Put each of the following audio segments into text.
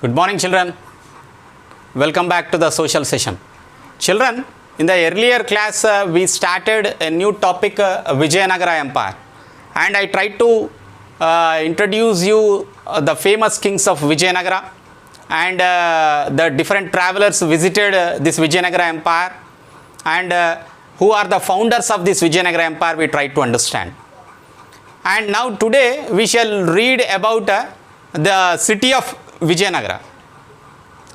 Good morning, children. Welcome back to the social session. Children, in the earlier class, we started a new topic, Vijayanagara Empire. And I tried to introduce you the famous kings of Vijayanagara and the different travelers visited this Vijayanagara Empire and who are the founders of this Vijayanagara Empire we tried to understand. And now today we shall read about the city of Vijayanagara.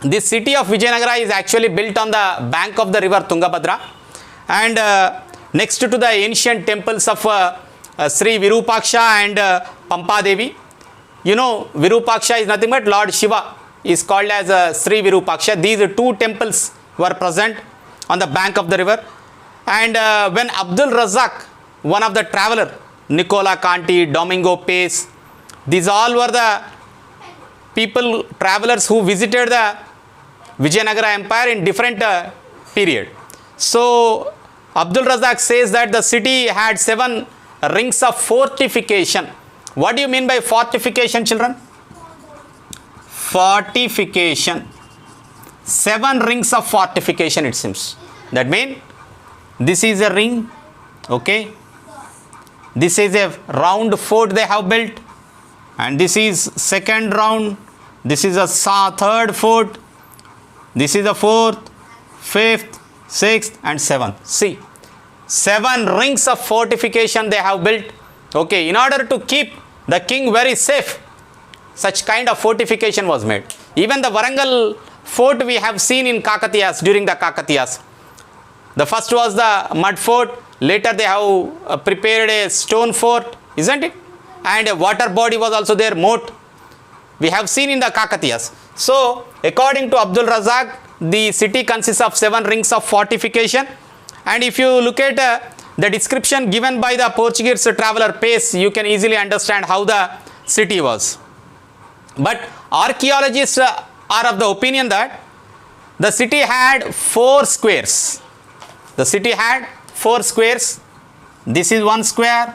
This city of Vijayanagara is actually built on the bank of the river Tungabhadra and next to the ancient temples of Sri Virupaksha and Pampa Devi. You know, Virupaksha is nothing but Lord Shiva is called as Sri Virupaksha. These two temples were present on the bank of the river. And when Abdul Razak, one of the traveler, Nicola Conti, Domingo Pace, these all were the people, travelers who visited the Vijayanagara Empire in different period. So Abdul Razak says that the city had 7 rings of fortification. What do you mean by fortification, children? Fortification. 7 rings of fortification, it seems. That means this is a ring, okay. This is a round fort they have built, and this is second round. This is a third fort. This is the 4th, 5th, 6th, and 7th. See, 7 rings of fortification they have built. Okay, in order to keep the king very safe, such kind of fortification was made. Even the Warangal fort we have seen in Kakatiyas during the Kakatiyas. The first was the mud fort. Later they have prepared a stone fort, isn't it? And a water body was also there, moat. We have seen in the Kakatiyas. So, according to Abdul Razak, the city consists of 7 rings of fortification. And if you look at the description given by the Portuguese traveler Pace, you can easily understand how the city was. But archaeologists are of the opinion that the city had 4 squares. The city had 4 squares. This is 1 square,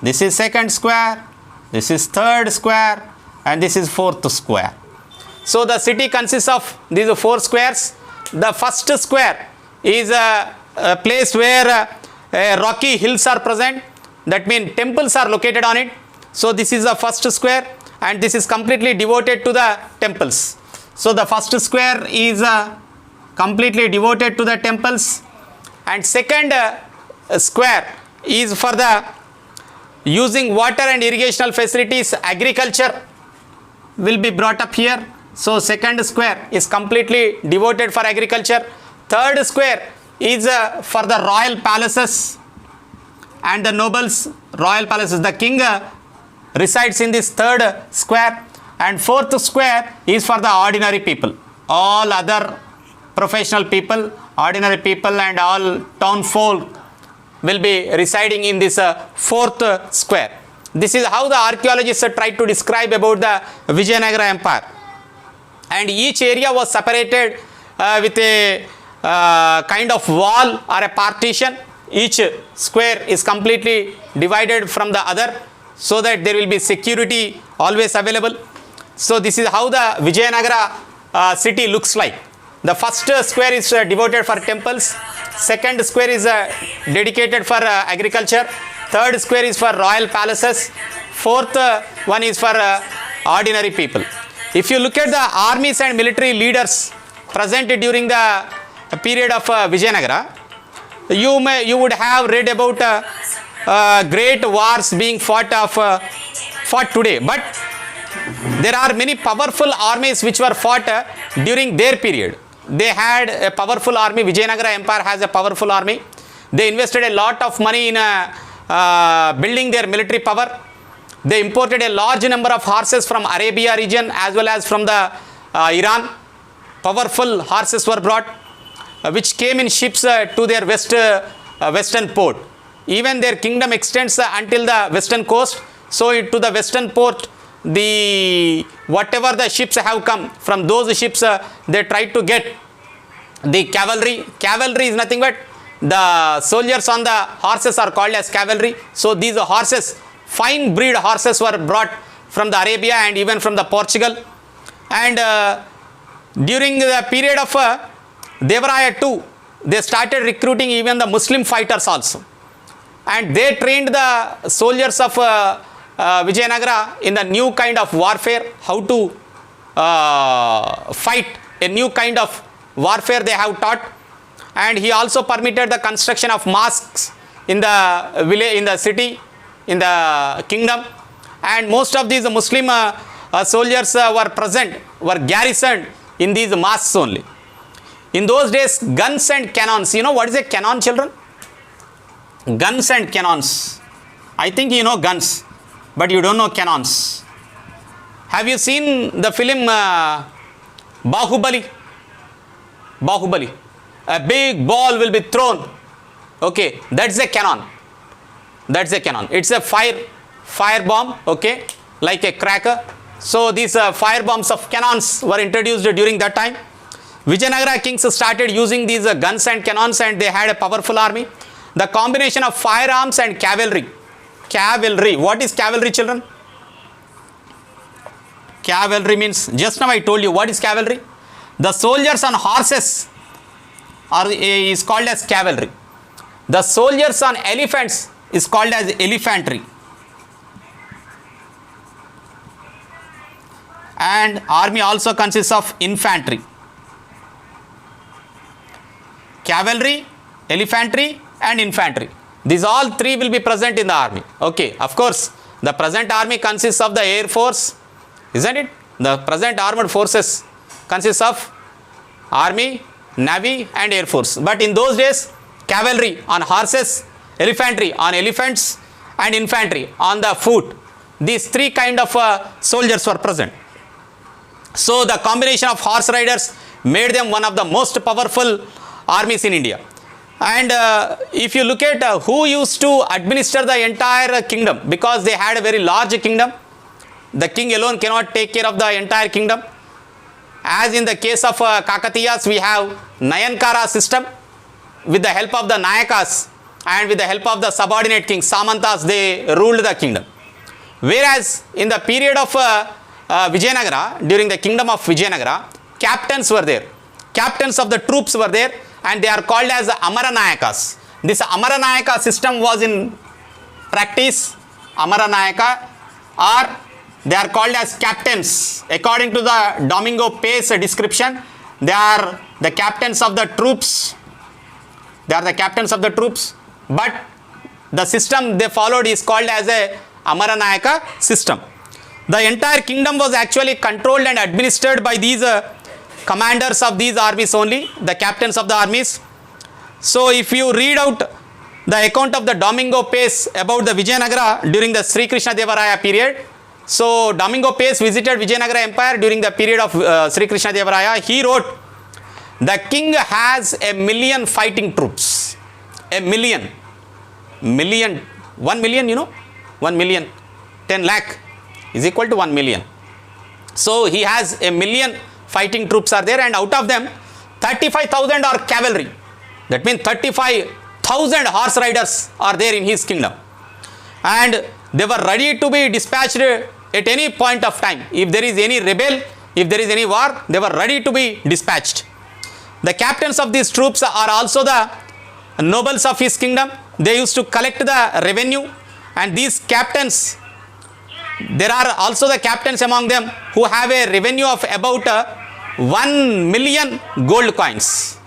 this is 2nd square, this is 3rd square, and this is 4th square. So the city consists of these 4 squares. The first square is a place where rocky hills are present. That means temples are located on it. So this is the first square, and this is completely devoted to the temples. So the first square is completely devoted to the temples, and second square is for the using water and irrigational facilities. Agriculture will be brought up here. So second square is completely devoted for agriculture. Third square is for the royal palaces and the nobles, royal palaces. The king resides in this third square, and fourth square is for the ordinary people. All other professional people, ordinary people, and all town folk will be residing in this fourth square. This is how the archaeologists tried to describe about the Vijayanagara Empire. And each area was separated with a kind of wall or a partition. Each square is completely divided from the other so that there will be security always available. So this is how the Vijayanagara city looks like. The first square is devoted for temples. Second square is dedicated for agriculture. Third square is for royal palaces. Fourth one is for ordinary people. If you look at the armies and military leaders present during the period of Vijayanagara, you would have read about great wars being fought today. But there are many powerful armies which were fought during their period. They had a powerful army. Vijayanagara Empire has a powerful army. They invested a lot of money in building their military power. They imported a large number of horses from Arabia region as well as from the Iran. Powerful horses were brought which came in ships to their western port. Even their kingdom extends until the western coast. So to the western port, whatever the ships have come from those ships, they tried to get the cavalry. Cavalry is nothing but the soldiers on the horses are called as cavalry. So these horses, fine breed horses, were brought from the Arabia and even from the Portugal. And During the period of Devaraya II, they started recruiting even the Muslim fighters also. And they trained the soldiers of Vijayanagara in the new kind of warfare, how to fight a new kind of warfare they have taught. And he also permitted the construction of mosques in the village, in the city, in the kingdom. And most of these Muslim soldiers were present, were garrisoned in these mosques only. In those days, guns and cannons. You know what is a cannon, children? Guns and cannons. I think you know guns, but you don't know cannons. Have you seen the film Bahubali? Bahubali. A big ball will be thrown. Okay, that's a cannon. That's a cannon. It's a fire bomb, okay, like a cracker. So these fire bombs of cannons were introduced during that time. Vijayanagara kings started using these guns and cannons, and they had a powerful army. The combination of firearms and cavalry. Cavalry. What is cavalry, children? Cavalry means, just now I told you, what is cavalry? The soldiers on horses is called as cavalry. The soldiers on elephants is called as elephantry. And army also consists of infantry. Cavalry, elephantry and infantry. These all three will be present in the army. Okay, of course, the present army consists of the air force, isn't it? The present armed forces consists of army, navy and air force. But in those days, cavalry on horses, elephantry on elephants and infantry on the foot. These three kind of soldiers were present. So the combination of horse riders made them one of the most powerful armies in India. And if you look at who used to administer the entire kingdom, because they had a very large kingdom, the king alone cannot take care of the entire kingdom. As in the case of Kakatiyas, we have Nayankara system. With the help of the Nayakas and with the help of the subordinate kings, Samantas, they ruled the kingdom. Whereas in the period of Vijayanagara, during the kingdom of Vijayanagara, captains were there. Captains of the troops were there, and they are called as Amaranayakas. This Amaranayaka system was in practice. Amaranayaka, or they are called as captains. According to the Domingo Pace description, they are the captains of the troops. They are the captains of the troops. But the system they followed is called as a Amaranayaka system. The entire kingdom was actually controlled and administered by these commanders of these armies only, the captains of the armies. So if you read out the account of the Domingo Pace about the Vijayanagara during the Sri Krishna Devaraya period. So Domingo Pace visited Vijayanagara Empire during the period of Sri Krishna Devaraya. He wrote, the king has 1 million fighting troops. 1 million. 1 million, you know? 1 million. 10 lakh is equal to 1 million. So he has 1 million fighting troops are there, and out of them 35,000 are cavalry. That means 35,000 horse riders are there in his kingdom. And they were ready to be dispatched at any point of time. If there is any rebel, if there is any war, they were ready to be dispatched. The captains of these troops are also the nobles of his kingdom. They used to collect the revenue, and these captains, there are also the captains among them who have a revenue of about 1 million gold coins.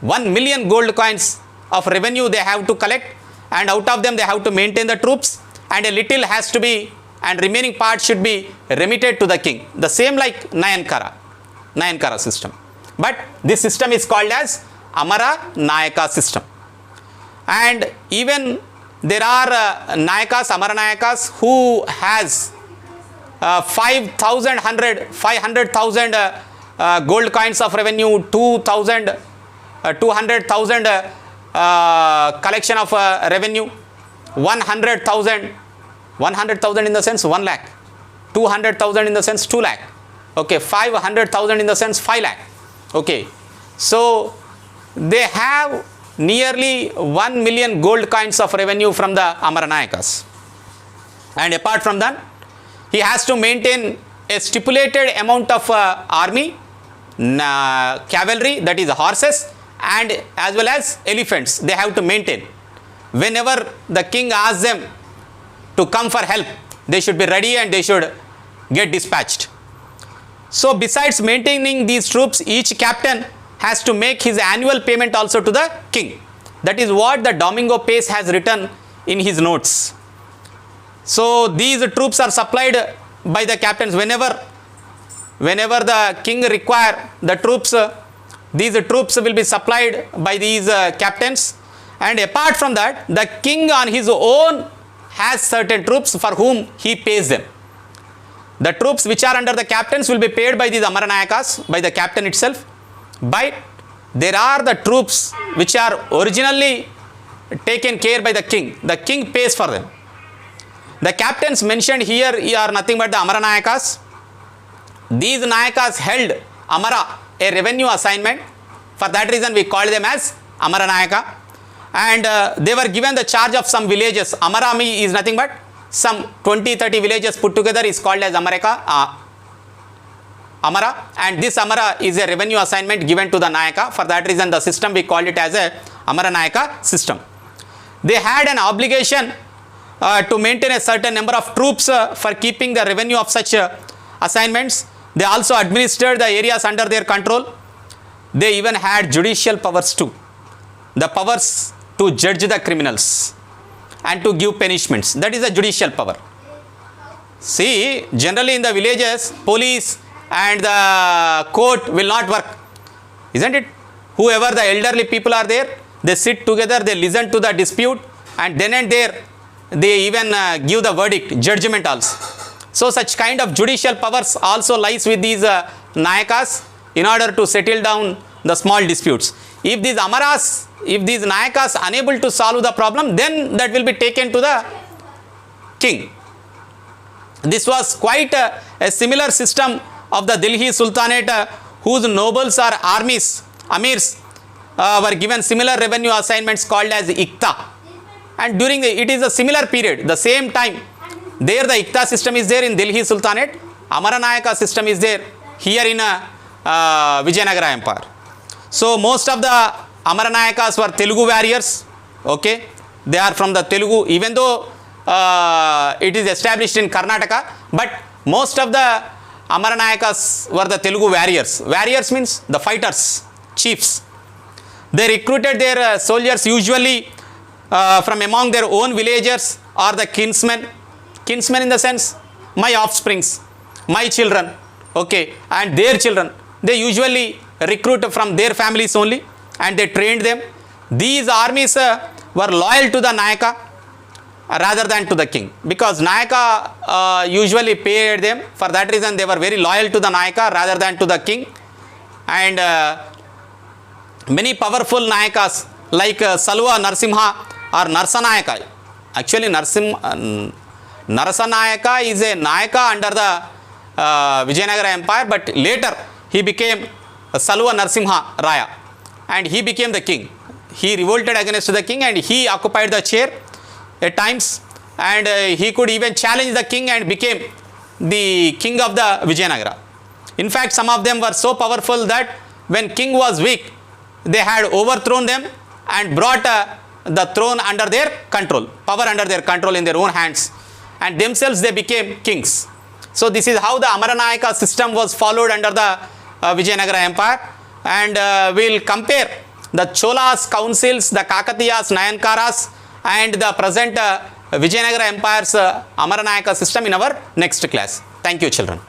1 million gold coins of revenue they have to collect, and out of them they have to maintain the troops, and a little has to be, and remaining part should be remitted to the king. The same like Nayankara system. But this system is called as Amaranayaka system. And even there are Nayakas, Amaranayakas who has 500,000 gold coins of revenue, 200,000 collection of revenue, 100,000 in the sense 1 lakh, 200,000 in the sense 2 lakh, okay, 500,000 in the sense 5 lakh, okay. So they have nearly 1 million gold coins of revenue from the Amaranayakas. And apart from that, he has to maintain a stipulated amount of army. cavalry, that is horses, and as well as elephants they have to maintain. Whenever the king asks them to come for help, they should be ready and they should get dispatched. So besides maintaining these troops, each captain has to make his annual payment also to the king. That is what the Domingo Pace has written in his notes. So these troops are supplied by the captains whenever the king require the troops. These troops will be supplied by these captains, and apart from that, the king on his own has certain troops for whom he pays them. The troops which are under the captains will be paid by these Amaranayakas, by the captain itself, but there are the troops which are originally taken care by the king. The king pays for them. The captains mentioned here are nothing but the Amaranayakas. These Nayakas held Amara, a revenue assignment. For that reason we call them as Amaranayaka. And they were given the charge of some villages. Amarami is nothing but some 20-30 villages put together is called as Amara. And this Amara is a revenue assignment given to the Nayaka. For that reason the system we called it as a Amaranayaka system. They had an obligation to maintain a certain number of troops for keeping the revenue of such assignments. They also administered the areas under their control. They even had judicial powers too. The powers to judge the criminals and to give punishments. That is a judicial power. See, generally in the villages, police and the court will not work, isn't it? Whoever the elderly people are there, they sit together, they listen to the dispute, and then and there they even give the verdict, judgment also. So such kind of judicial powers also lies with these Nayakas in order to settle down the small disputes. If these Amaras, if these Nayakas unable to solve the problem, then that will be taken to the king. This was quite a similar system of the Delhi Sultanate, whose nobles or armies, amirs, were given similar revenue assignments called as Ikta. And during it is a similar period, the same time, there the Ikta system is there in Delhi Sultanate, Amaranayaka system is there here in Vijayanagara Empire. So most of the Amaranayakas were Telugu warriors, okay, they are from the Telugu, even though it is established in Karnataka, but most of the Amaranayakas were the Telugu warriors. Warriors means the fighters, chiefs. They recruited their soldiers usually from among their own villagers or the kinsmen. Kinsmen in the sense, my offsprings, my children, okay, and their children. They usually recruit from their families only, and they trained them. These armies were loyal to the Nayaka rather than to the king, because Nayaka usually paid them. For that reason they were very loyal to the Nayaka rather than to the king. And many powerful Nayakas like Salwa Narsimha or Narsanayaka. Actually Narasanayaka is a Nayaka under the Vijayanagara Empire, but later he became Salwa Narsimha Raya and he became the king. He revolted against the king and he occupied the chair at times, and he could even challenge the king and became the king of the Vijayanagara. In fact, some of them were so powerful that when king was weak, they had overthrown them and brought the throne under their control, power under their control in their own hands, and themselves they became kings. So this is how the Amaranayaka system was followed under the Vijayanagara Empire. And we will compare the Cholas, councils, the Kakatiyas, Nayankaras, and the present Vijayanagara Empire's Amaranayaka system in our next class. Thank you, children.